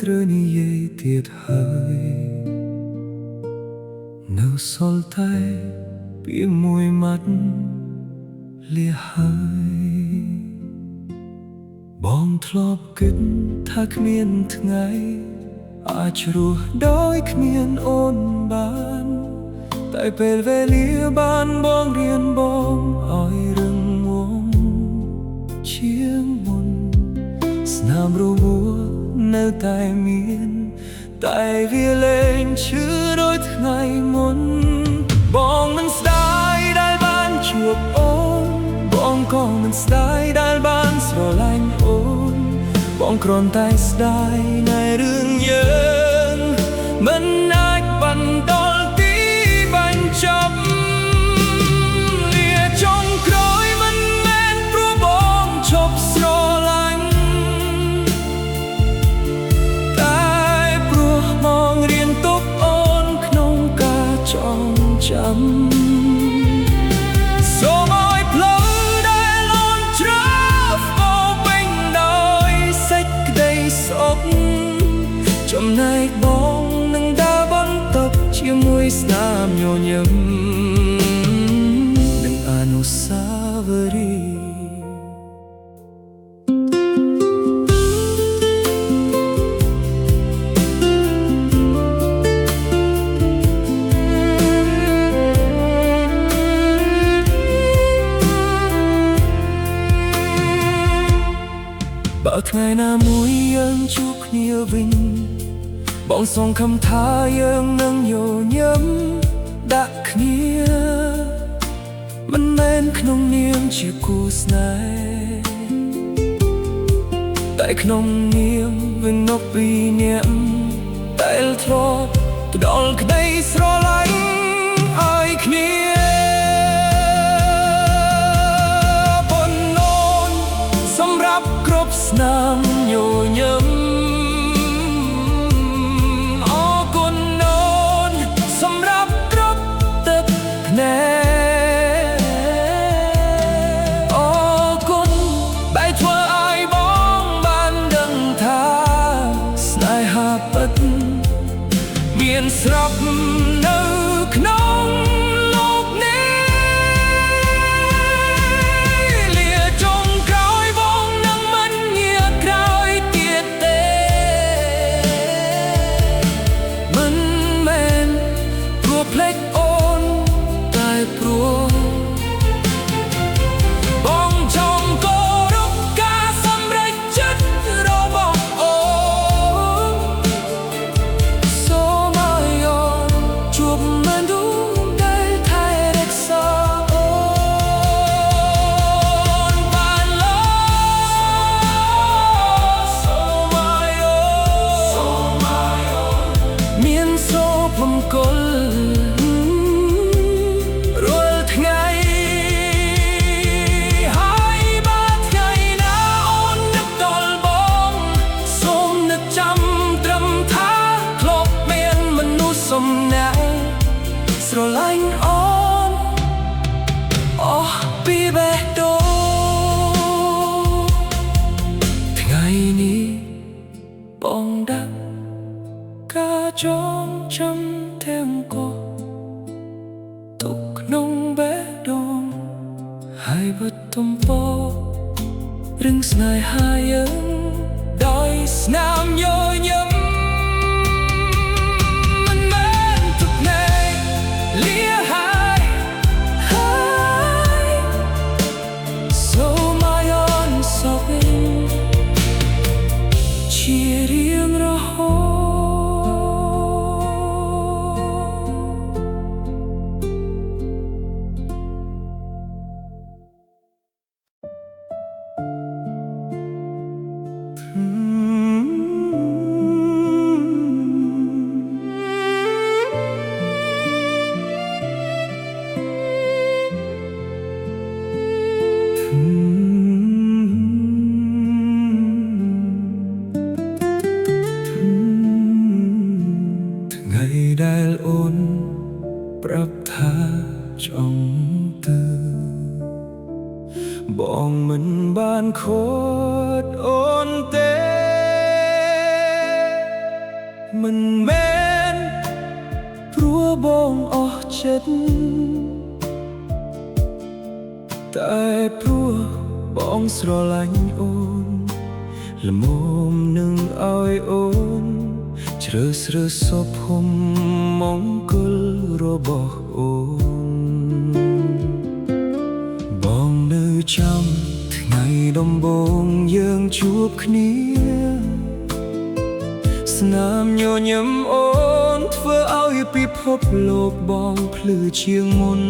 ត្រូវនិយាយទៀតហើយនៅសល់តែពាក្យមួយម៉ាត់លាហើយបងធ្លាប់គិតថាគ្មានថ្ងៃអាចរស់ដោយគ្មានអូនបានតែពេលវេលាបានបងរៀនបងឲ្យរឹងមាំជាងមុនស្នាមរបួសនៅតែមានតែវាលែងឈឺដូចថ្ងៃមុនបងមិនស្ដាយដែលបានជួបអូនបងក៏មិនស្ដាយដែលបានស្រឡាញ់អូនបងគ្រាន់តែស្ដាយនៅរឿងយើងមិនអាចបន្តទីបញ្ចប់លាចុងក្រោយមិនមែនព្រោះបងឈប់ស្រឡាញ់តែព្រោះបងរៀនទប់អូនក្នុងការចងចាំសូមឲ្យផ្លូវដែលអូនច្រើសមកវិញដោយសេចក្តីសុខចំណែកបងនឹងដើរបន្តជាមួយស្នាមញញឹមនិងអនុស្សាវរីយ៍បើថ្ងៃណាមួយយើងជួបគ្នាវិញបងសង្ឃឹមថាយើងនឹងញញឹមដាក់គ្នាមិនមែនក្នុងនាមជាគូស្នេហ៍តែក្នុងនាមវិនុបពីរនាក់ដែលធ្លាប់ផ្ដល់ក្តីស្រឡាញ់ឲ្យគ្នាប៉ុនអូនសម្រាប់គ្រប់ស្នាមញញឹមមានស្រាប់នៅក្នុងលោកនេះលាចុងក្រោយបងនឹងមិនងាកក្រោយទៀតទេមិនមែនព្រោះភ្លេចអូនតែព្រោះបងចង់គោរពការសម្រេចចិត្តរបស់អូនសូមជួបមនុស្សដែលថែរក្សាអូនបានឡើយសូមឲ្យអូនមានសូរមង្គលរាល់ថ្ងៃហើយបើថ្ងៃណាអូននឹកដល់បងសូមនឹកចាំត្រឹមថាធ្លាប់មានមនុស្សសំណាក់ស្រឡាញ់អូនអស់ពីបេះដូងថ្ងៃនេះបងដាក់ការចងចាំទាំងកោទុកក្នុងបេះដូងហើយបិទទំព័ររឿងស្នេហាយើងដោយស្នាមញញឹមជារៀងរហូត មិនមែនព្រោះបងអស់ចិត្តតែព្រោះបងស្រឡាញ់អូនល្មមនឹងឲ្យអូនជ្រើសរើសសុភមង្គលរបស់អូនបងនៅចាំថ្ងៃដំបូងយើងជួបគ្នាស្នាមញញឹមអូនធ្វើឲ្យពិភពលោកបងភ្លឺជាងមុន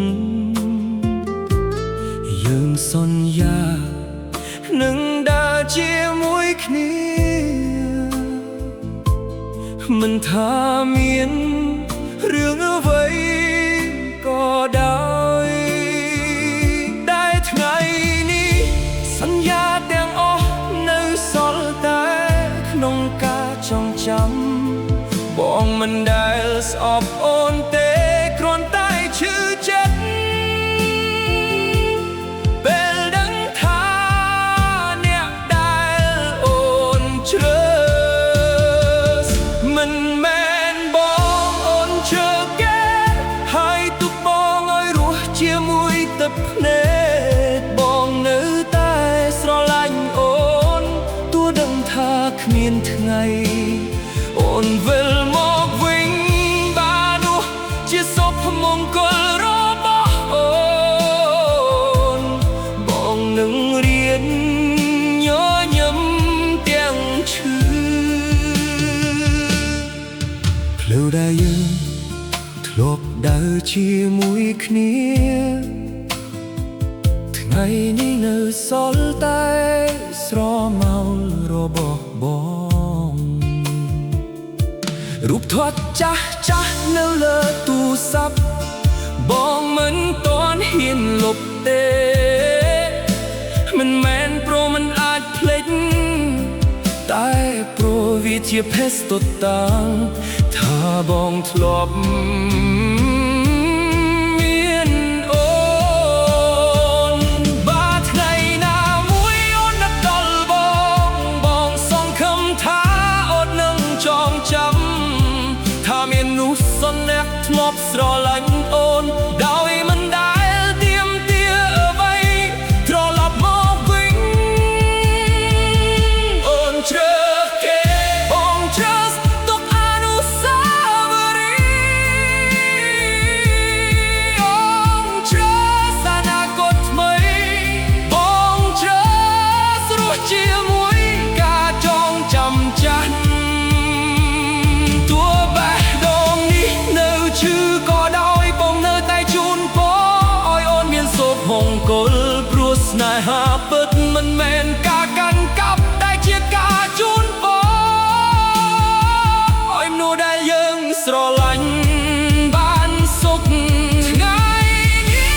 យើងសន្យានឹងដើរជាមួយគ្នាមិនថាមានរឿងអ្វីក៏ដោយតែថ្ងៃនេះសន្យាទាំងអស់នៅសល់តែក្នុងការចងចាំបងមិនដែលស្អប់អូនទេគ្រាន់តែឈឺចិត្តពេលដឹងថាអ្នកដែលអូនជ្រើសមិនមែនបងអូនជឿគេហើយទុកបងឲ្យរស់ជាមួយទឹកភ្នែកបងនៅតែស្រឡាញ់អូនទោះដឹងថាគ្មានថ្ងៃអូនវិលមកវិញបាននោះជាសុភមង្គលរបស់អូនបងនឹងរៀនញញឹមទាំងឈឺផ្លូវដែលយើងធ្លាប់ដើរជាមួយគ្នាថ្ងៃនេះនៅសល់តែស្រមោលរបស់បងរូបថតចាស់នៅលើទូរស័ព្ទបងមិនទាន់ហ៊ានលុបទេមិនមែនព្រោះមិនអាចភ្លេចតែព្រោះវាជាភេស្តុតាងថាបងធ្លាប់មានអូនបាថ្ងៃណាមួយអូននឹកដល់បងសង្ឃឹមថាអូននឹងចងចាំថាមាននោះសអ្នកធ្លាប់ស្រឡាញ់អូនដោយមិនដែលទៀមទាអ្វីត្រឡប់មកវិញអូនជ្រើសគេបងជ្រើសទុកអនុស្សាវរីយ៍អូនជ្រើសអនាគតថ្មីបងជ្រើសរស់ជាមួយការចងចាំចាស់មង្គលព្រោះស្នេហាពិតមិនមែនការកាន់កាប់តែជាការជូនបងឲ្យមនុស្សដែលយើងស្រឡាញ់បានសុខថ្ងៃនេះ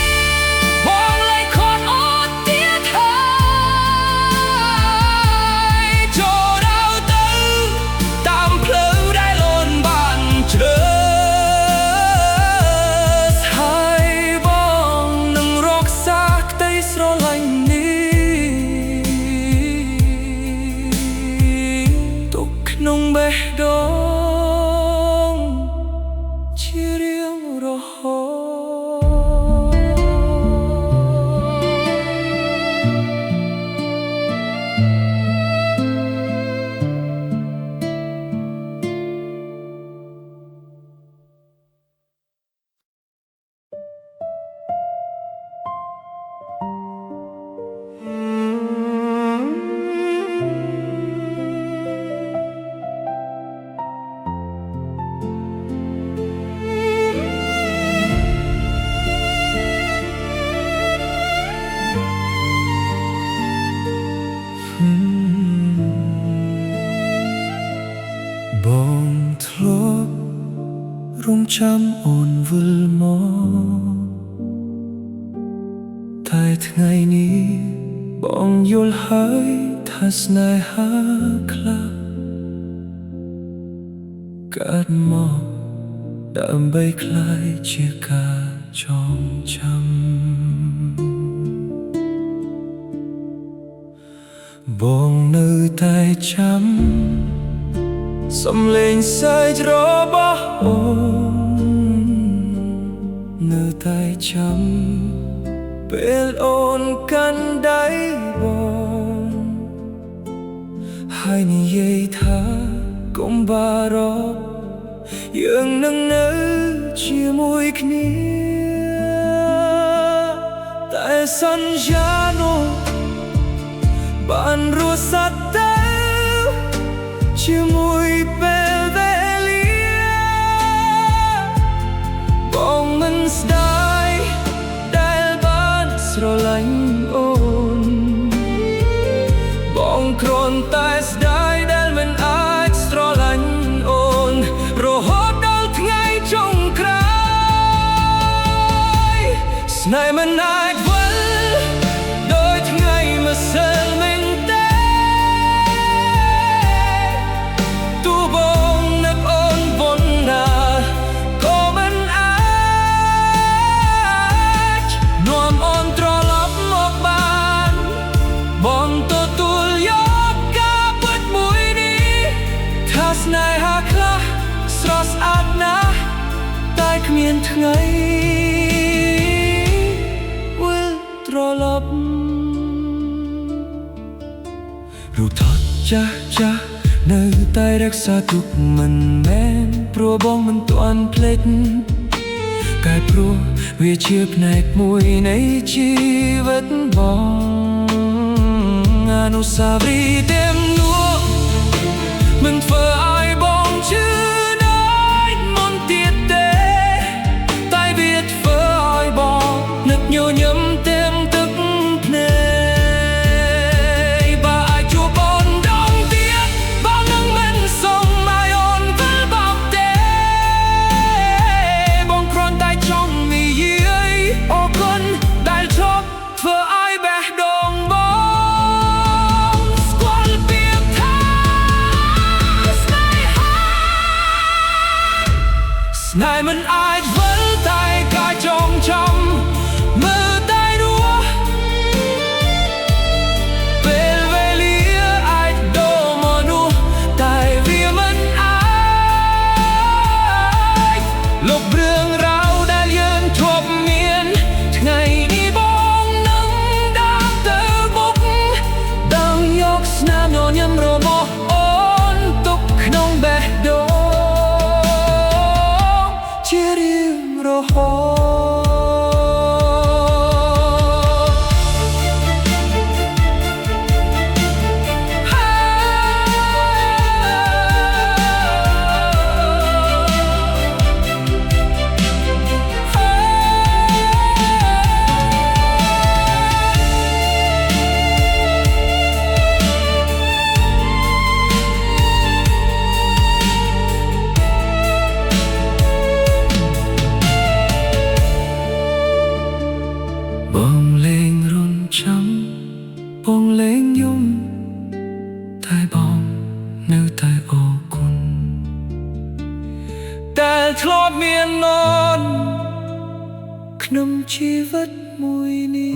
បងលែងខត់អូនទៀតហើយចូលដល់ទៅតាមផ្លូវដែលអូនបានជ្រើសស្រឡាញ់នេះទុកក្នុងបេះដូងជារៀងរហូតបងធ្លាប់រងចាំអូនវិលមកតែថ្ងៃនេះបងយល់ហើយថាស្នេហាខ្លះកើតមកដើម្បីក្លាយជាការចងចាំបងនៅតែចាំ សំឡេងសើចរបស់អូននៅតែចាំពេលអូនកាន់ដៃបងហើយនិយាយថាកុំបារម្ភយើងនឹងនៅជាមួយគ្នាតែសន្យានោះបានរស់សាត់ទៅជាមួយពេលវេលាបងមិនស្ដាយដែលបានស្រឡាញ់អូនបងគ្រាន់តែស្ដាយដែលមិនអាចស្រឡាញ់អូនរហូតដល់ថ្ងៃចុងក្រោយស្នេហ៍មិនអាចវិលដោយថ្ងៃម្សិលមិញទេទូបងនឹកអូនប៉ុណ្ណាក៏មិនអាចនាំអូនត្រឡប់មកបានបងទទួលយកការពិតមួយនេះថាស្នេហាខ្លះស្រស់ស្អាតណាស់តែគ្មានថ្ងៃវិលត្រឡប់រូបថតចាស់នៅតែរក្សាទុកមិនមែនព្រោះបងមិនទាន់ភ្លេចតែព្រោះវាជាផ្នែកមួយនៃជីវិតបងអនុស្សាវរីយ៍ទាំងនោះមិនធ្វើឲ្យបងឈឺណាស់មុនទៀតទេតែវាធ្វើឲ្យបងនឹកញញឹមទាំងទឹកភ្នែកបើអាចជួបអូនដងទៀតបងនឹងមិនសុំឲ្យអូនវិលបោកទេបងគ្រាន់តែចង់និយាយអរគុណដែលធ្លាប់ធ្វើឲ្យបេះដូងបងស្គាល់ពាក្យថាស្នេហាស្នេហ៍មិនអាចវិលតែការចងចាំមើលតែរស់ពេលវេលាអាចដូរមកនោះតែវាមិនអាចលុបរឿងរ៉ាវដែលយើងធ្លាប់មានថ្ងៃនេះបងនឹងដើរទៅមុខដឹងយកស្នាមញញឹមរបស់អូនទុកក្នុងបេះដូងជារៀងរហូតបងលេងរំចាំបងលេងយំតែបងនៅតែអរគុណតែធ្លាប់មានអូនក្នុងជីវិតមួយនេះ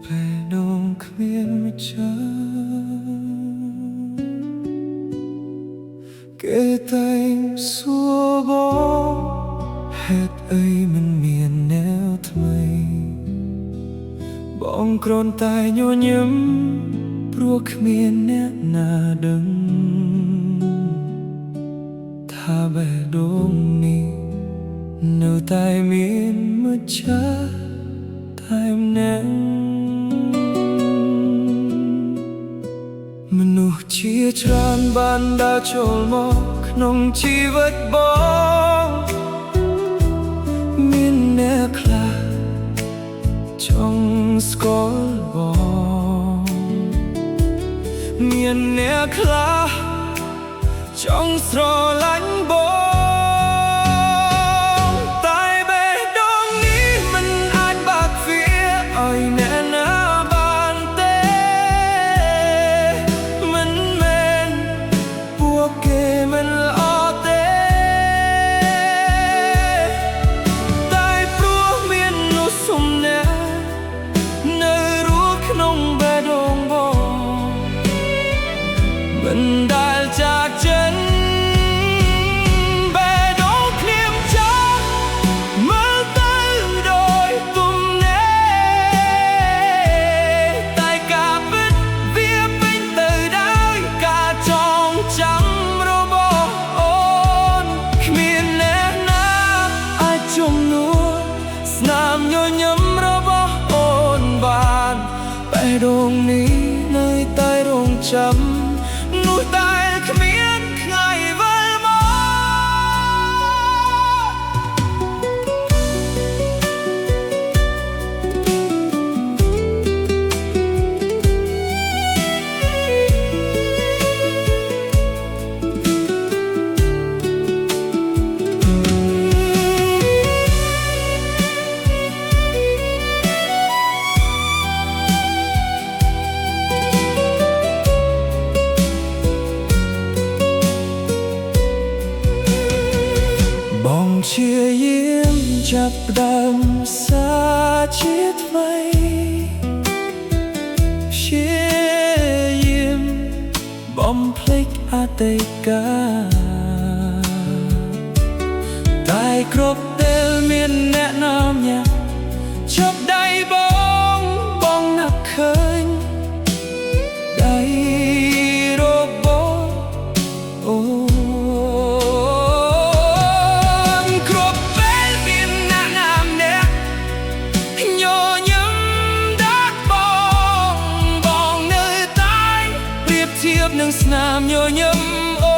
ពេលដងគ្មានម្ចាស់គេតែងសួរបងហេតុអីមិនមានแนวថ្មីបងគ្រាន់តែញញឹមព្រោះគ្មានអ្នកណាដឹងថាបេះដូងនេះនៅតែមានម្ចាស់តែម្នាក់មនុស្សជាច្រើនបានដើរចូលមកក្នុងជីវិតបងមានអ្នកខ្លះចង់ស្គាល់បងមានអ្នកខ្លះចង់ស្រឡាញ់បងតែបេះដូងនេះមិនអាចបើកទ្វារឲ្យអ្នកណាបានទេ មិនដែលចាកចិនបេះដូងខ្ញុំចាំមើលទៅដោយទំនេរតែការពិតវាពេញទៅដោយការចងចាំរបស់អូនគ្មានអ្នកណាអាចជំនួសស្នាមញញឹមរបស់អូនបានបេះដូងនេះនៅតែរងចាំនោះតែគ្មានថ្ងៃវិលបងជាយាមចាប់ផ្ដើមសាជាថ្មីព្យាយាមបំភ្លេចអតីតកាលតែគ្រប់ពេលមានអ្នកណាម្នាក់ចាប់ដៃបងណាប់ឃើញដៃរបស់អូនឹងស្នាមញញឹមអូ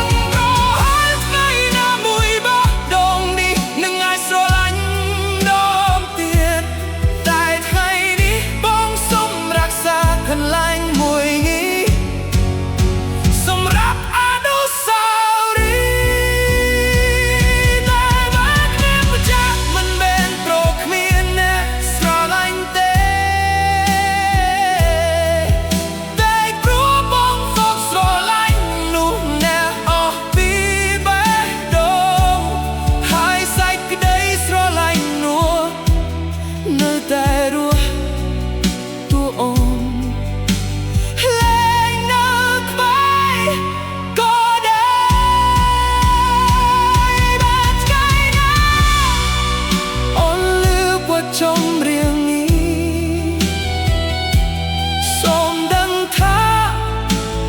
នរហូតថ្ងៃណាមួយបោះដងនេះនឹងអាចស្រឡាញ់ដងទៀតតែថ្ងៃនេះបងសូមរក្សាកន្លែងមួយនេះសម្រាប់អនុស្សាវរីយ៍តែបើគ្នាម្ចាស់មិនមែនប្រគ្មានអ្នកស្រឡាញ់ទេចំរៀងនេះសូមដឹងថា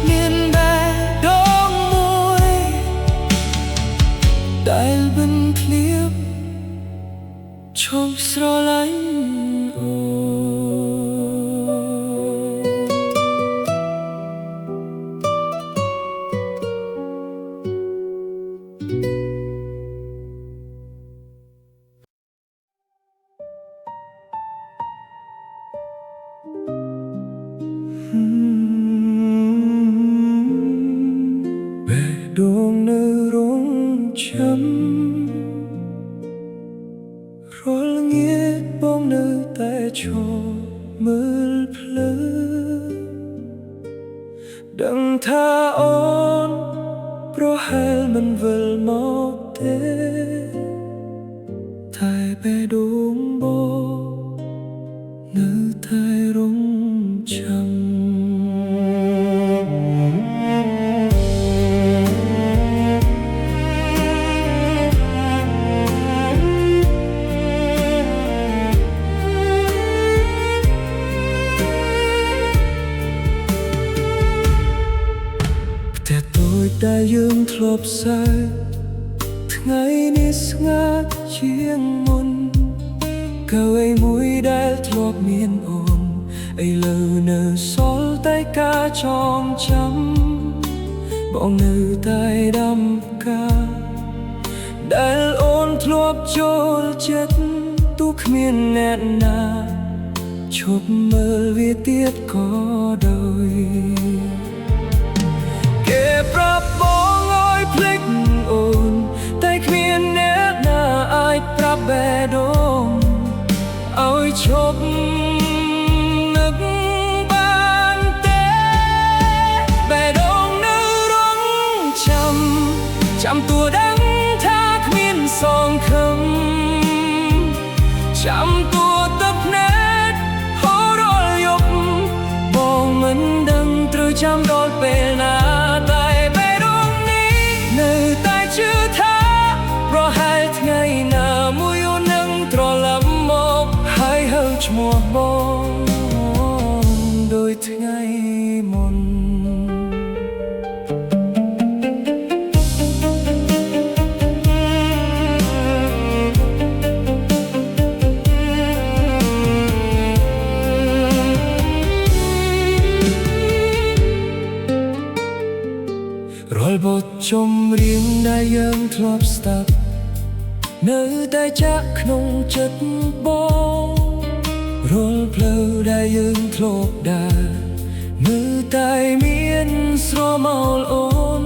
មានបេះដូងមួយដែលមិនភ្លៀបឈប់ស្រឡាញ់អូបេះដូងនៅរងចាំរាល់ល្ងាចបងនៅតែឈរមើលភ្លើដឹងថាអូនប្រហែលមិនវិលមកទេតែបេះដូងបងនៅតែរងចាំដែលយើងធ្លាប់សើថ្ងៃនេះស្ងាត់ជាងមុនក៏អ្វីមួយដែលធ្លាប់មានអូនឥឡូវនៅសល់តែការចងចាំបងនៅតែដាំផ្កាដែលអូនធ្លាប់ចូលចិត្តទូគ្មានអ្នកណាឈប់មើលវាទៀតក៏ដោយគេប្រាប់បងឲ្យភ្លេចអូនតែគ្មានអ្នកណាអាចប្រាប់បេះដូងឲ្យឈប់នឹកបានទេបេះដូងនៅរងចាំទួដឹងថាគ្មានសងខឹមចាំទួទឹកភ្នែកហូររាល់យប់បង จำโดนเป็นหน้าตายไปตรงนี้ในตายชื่อท่าเพราะหายไงหน้ามุยนึงตรอลำมกหายเฮาจมัวบองโดยไงมนรอยบทชมเรียงได้ยังทลบสตับเนื้อได้จากขนมจัดบองรอยเพลอได้ยังทลบดาเนื้อได้เมียนสโรมาลโอน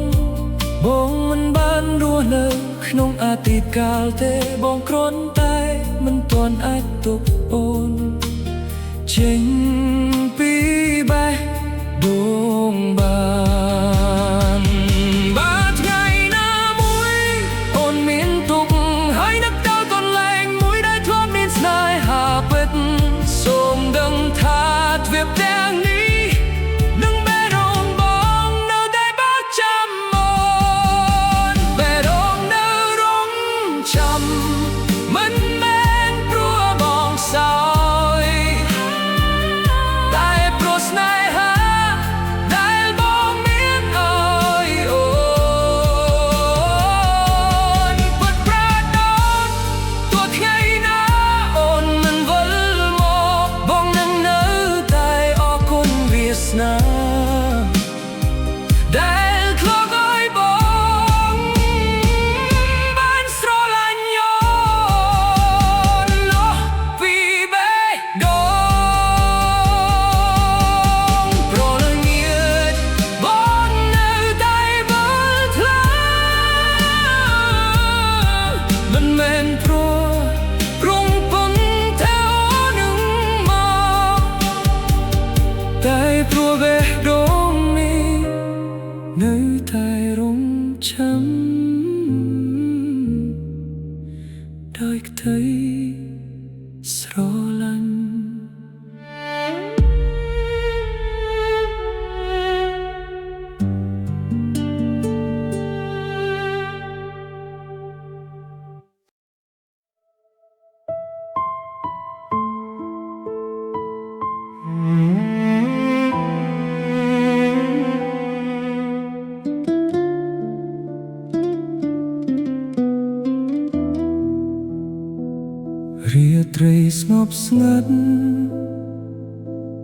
บองมันบานรัวเนื้อขนมอาติดกาลเตบองครนตายมันตอนอาจตกโอนเชิงปีใบดวงบานเรียตรีสงบสงัด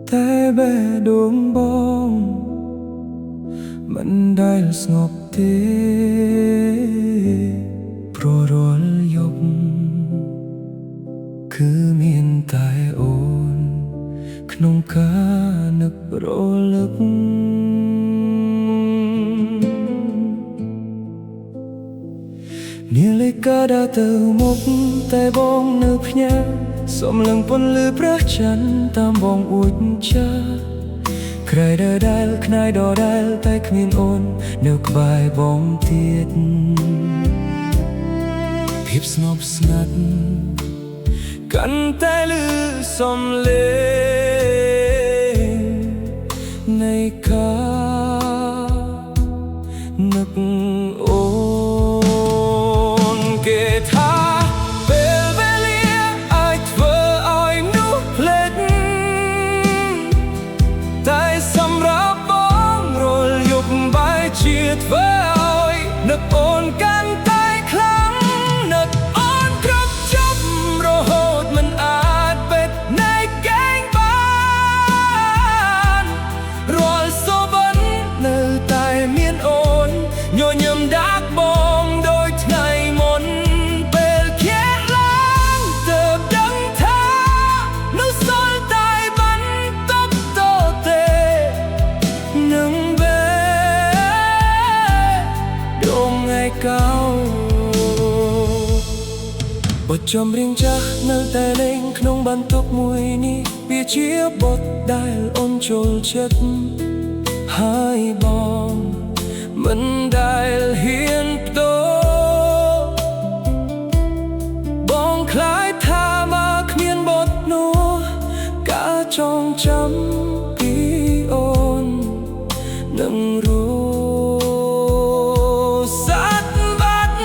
แต่แบดวงบองมันได้สงบเทโปรรอลยกคือเมียนตายโอนขนมกานึกโรลึกเนี่ยเลยก็ได้เติมกแต่บองเนื้อพญาสมหลังปนลือพระจันทร์ตามบองอุจจาใครเดาได้ใครดอได้แต่ขมิ้นโอนเนื้อกบายบองเทียดพิบสงบสงัดกันแต่ลือสมเลในคานึกโอนเกทาเบลเบลียไอท์เวอร์ไอนูเพลดแต่สำหรับบองโรลยุบใบเชียดเวอร์ไอนึกโอนกันใต้ครั้งนึกโอนครบจบโรโหดมันอาจเป็นในแกงบานรอลโซบันเนื้อตายเมียนโอนโยนยำดักบองโดยไงมนเปลแค่ล้างเติบดังท่านุสนตายบันตบโตเตหนึ่งเบดงไงเก่าบทจอมเรียงจักเนื้อแต่เล่งขนมบันทุกมวยนี้เบียเชียบทได้อ่อนโจลเช็ดหายบองมันได้เฮียนโตบองคล้ายท่ามาเขียนบทนัวกาจองจำปีโอน នឹងរសាត់បាត់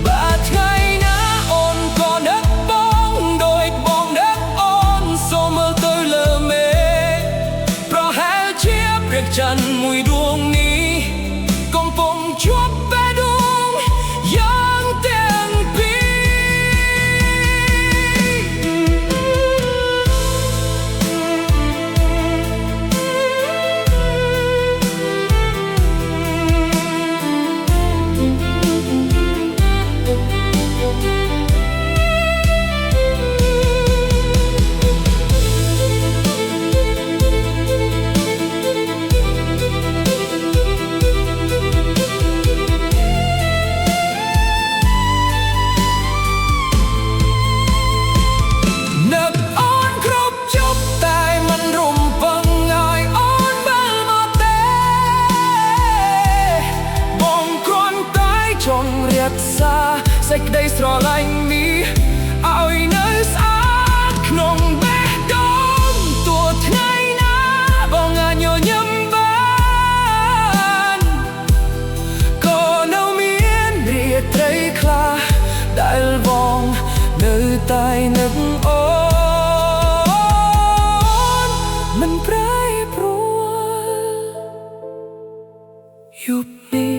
បាត់ថ្ងៃណាអូនក៏នឹកបងដូចបងនឹកអូនសូមមើលទៅលើមេឃប្រហែលជាព្រះច័ន្ទមួយដួងនេះកំពុងជាប់បេះដូងយ៉ាងទាំងពីរសេចក្តីស្រឡាញ់នេះឲ្យនៅស្អាតក្នុងបេះដូងទោះថ្ងៃណាបងអាចញញឹមបានក៏នៅមានរាត្រីខ្លះដែលបងនៅតែនឹកអូនមិនប្រែប្រួលយប់នេះ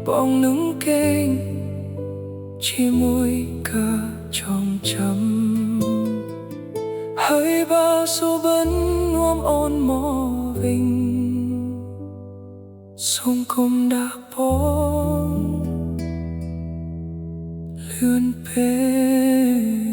បងនឹងគេងជាមួយកាចងចាំហើយបើសូបិននាំអូនមកវិញសូមគុំដាក់បងលឿនពេក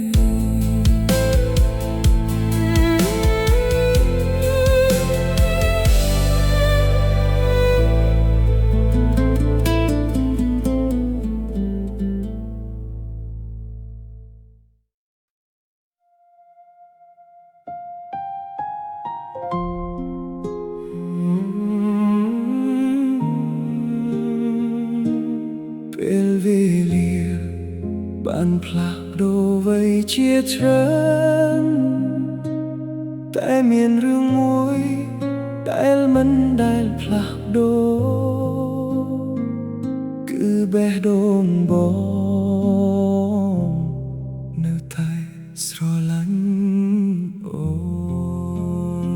ពេលវេលាបានផ្លាស់ប្ដូរវ័យជាច្រើនតែមានរឿងមួយដែលមិនដែលផ្លាស់ប្ដូរគឺបេះដូងបងនៅតែស្រឡាញ់អូន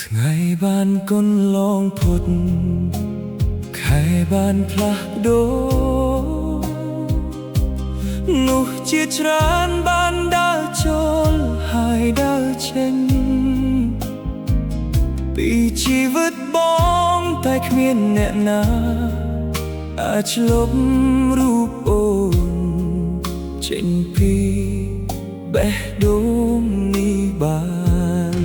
ថ្ងៃបានកូនលងផុតខែបានផ្លាស់ប្ដូរនោះជាច្រើនបានដើរចូលហើយដើរចេញពីជីវិតបងតែគ្មានអ្នកណាអាចលុបរូបអូនចេញពីបេះដូងនេះបាន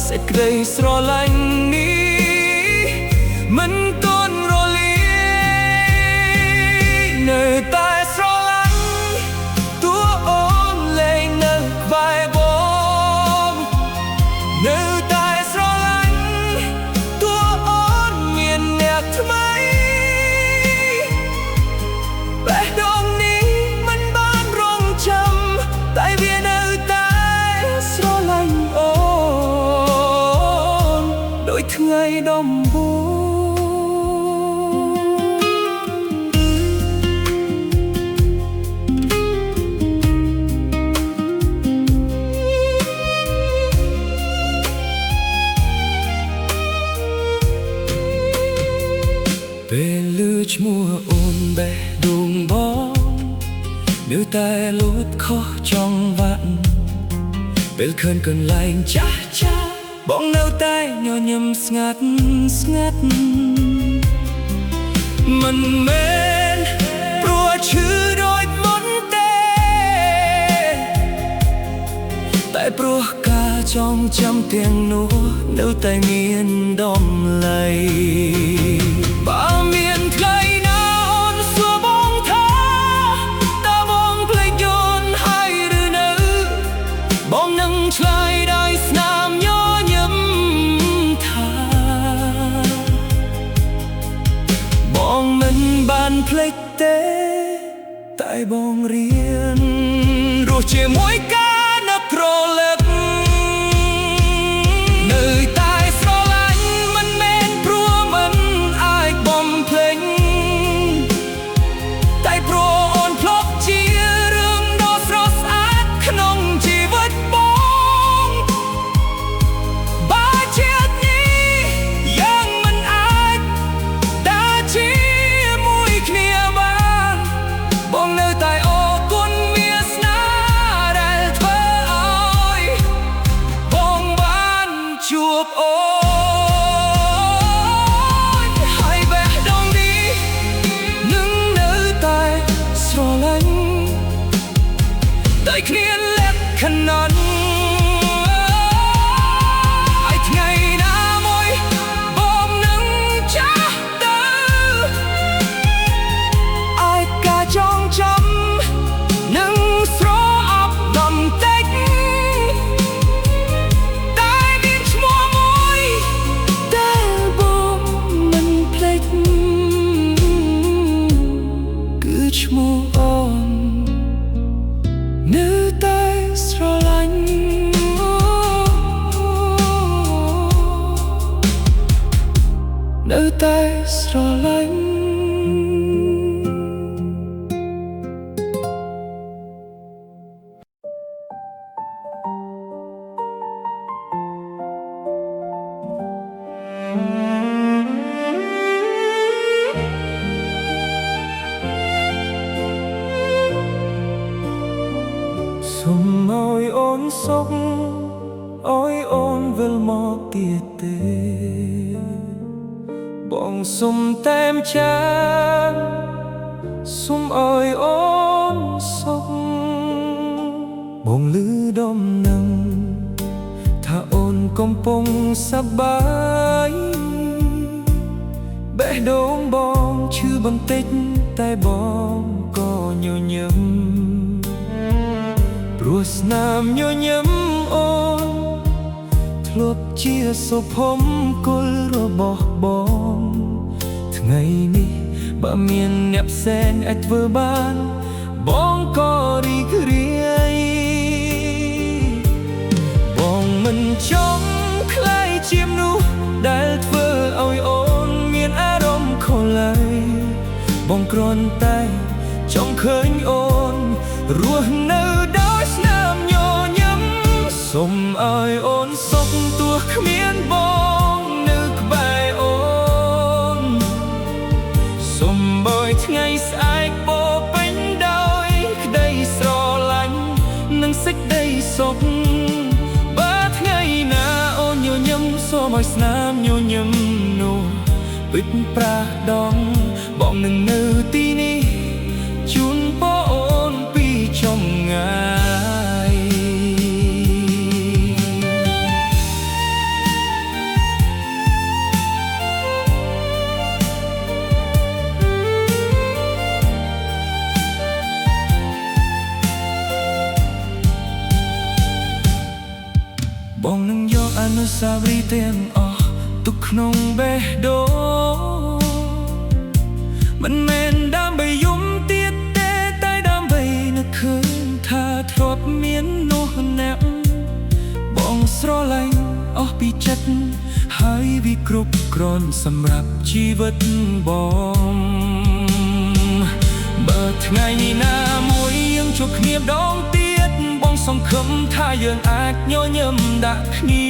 សេចក្តីស្រឡាញ់នេះមិនទាន់រលាយនៅតែស្រឡាញ់តួអូនលែងនៅក្បែរបងនៅតែស្រឡាញ់តួអូនមានអ្នកថ្មីបេះដូងនេះមិនបានរងចាំតែវានៅតែស្រឡាញ់អូនថ្ងៃដំបូងពេលឮឈ្មោះអូនបេះដូងបងនៅតែលូតខុសចង្វាក់ពេលឃើញកន្លែងចាស់ចាស់បងនៅតែញញឹមស្ងាត់ស្ងាត់មិនមែនព្រោះឈឺដូចមុនទេតែព្រោះការចងចាំទាំងនោះនៅតែមានដំឡៃបើមានថ្ងៃណាអូនសួរបងថាតើបងភ្លេចយន់ហើយឬនៅបងនឹងឆ្លើយដោយស្នា តែបងរៀនរស់ជាមួយការនឹកក្រឡឹកនៅតែស្រឡាញ់មិនមែនព្រោះមិនអាចបំភ្លេចតែព្រោះអូនធ្លាប់ជារឿងដ៏ស្រស់ស្អាតក្នុងជីវិតបងបើជាតិនេះយើងមិនអាចដើរជាមួយគ្នាបានបងនៅតែអូនជួបអូនហើយបេះដូងនេះនឹងនៅតែស្រឡាញ់តែគ្នាលក្ខណៈឲ្យថ្ងៃណាមួយបងនឹងចាស់ទៅឲ្យការចងចាំនឹងស្រអប់ដំណេកឈ្មោះអូននៅតែស្រឡាញ់នៅតែស្រឡាញ់សូមឲ្យអូនសុខឲ្យអូនវិលមកទៀតទេបងសុំតែមចាសូមឲ្យអូនសុខបងឮដំណឹងថាអូនកំពុងសប្បាយបេះដូងបងឈឺបន្តិចតែបងក៏ញញឹមព្រោះស្នាមញញឹមអូនធ្លាប់ជាសុភមង្គលរបស់បងថ្ងៃនេះបើមានអ្នកផ្សេងអាចធ្វើបានបងក៏រីករាយបងមិនចង់ខ្លាយជាមនុស្សដែលធ្វើឲ្យអូនមានអារម្មណ៍ខុសឡើយបងគ្រាន់តែចង់ឃើញអូនរស់នៅដោយស្នាមញញឹមសូមឲ្យអូនសុខទោះគ្មានបងនៅក្បែរអូនសូមឲ្យថ្ងៃស្អែកពោពេញដោយក្តីស្រឡាញ់និងសេចក្តីសុខបើថ្ងៃណាអូនញញឹមសូមឲ្យស្នាមញញឹមនោះពិតប្រាដងបងនឹងនៅទីនេះជូនបងអូនពីចម្ងាយបងនឹងយកអនុស្សាវរីយ៍ទាំងអស់ទុកក្នុងបេះដូងមិនមែនដើម្បីយំទៀតទេតែដើម្បីនឹកឃើញថាធ្លាប់មាននោះអ្នកបងស្រឡាញ់អស់ពីចិត្តហើយវាគ្រប់គ្រាន់សម្រាប់ជីវិតបងបើថ្ងៃណាមួយយើងជួបគ្នាម្ដងទៀតបងសង្ឃឹមថាយើងអាចញញឹមដាក់គ្នា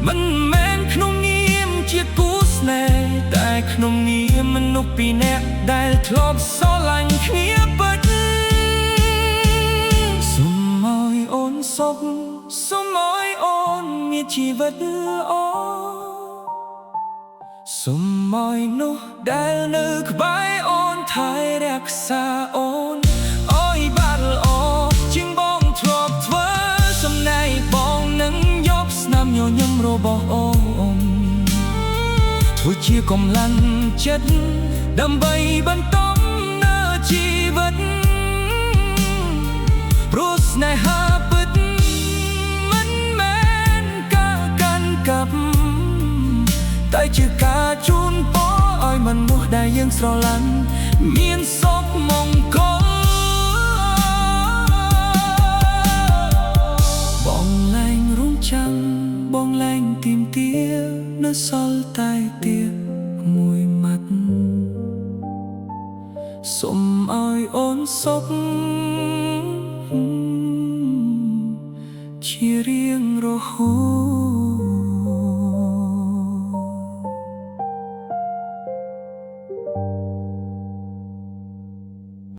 មិនមែនក្នុងនាមជាគូស្នេហ៍តែក្នុងនាមមនុស្សពីរនាក់ដែលធ្លាប់ស្រឡាញ់គ្នាពិតសូមឲ្យអូនសុខសូមឲ្យអូនមានជីវិតល្អសូមឲ្យនោះដែលនៅក្បែរអូនថែរក្សាអូនឲ្យបានល្អជាងបងធ្លាប់ធ្វើសំណែកបងនឹងយកស្នាមញញឹមរបស់អូនធ្វើជាកម្លាំងចិត្តដើម្បីបន្តនៅជីវិតព្រោះស្នេហាពិតមិនមែនការកាន់កាប់តែជាការជូនពរឲ្យមនុស្សដែលយើងស្រឡាញ់មានសុខមង្គល សុខជារៀងរហូត